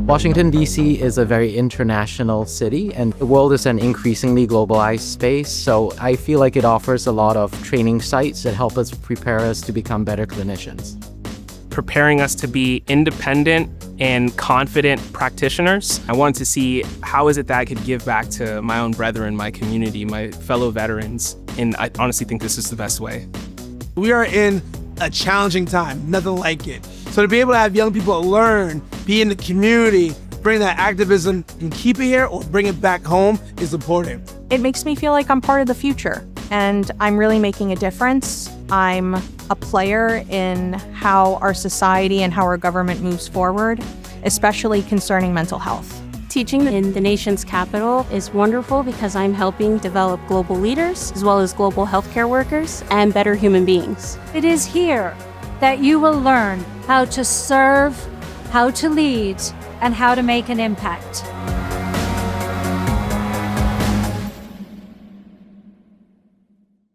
Washington, D.C. is a very international city, and the world is an increasingly globalized space, so I feel like it offers a lot of training sites that help us prepare us to become better clinicians. Preparing us to be independent and confident practitioners. I wanted to see how is it that I could give back to my own brethren, my community, my fellow veterans, and I honestly think this is the best way. We are in a challenging time, nothing like it. So to be able to have young people learn, be in the community, bring that activism and keep it here or bring it back home is important. It makes me feel like I'm part of the future and I'm really making a difference. I'm a player in how our society and how our government moves forward, especially concerning mental health. Teaching in the nation's capital is wonderful because I'm helping develop global leaders as well as global healthcare workers and better human beings. It is here that you will learn how to serve, how to lead, and how to make an impact.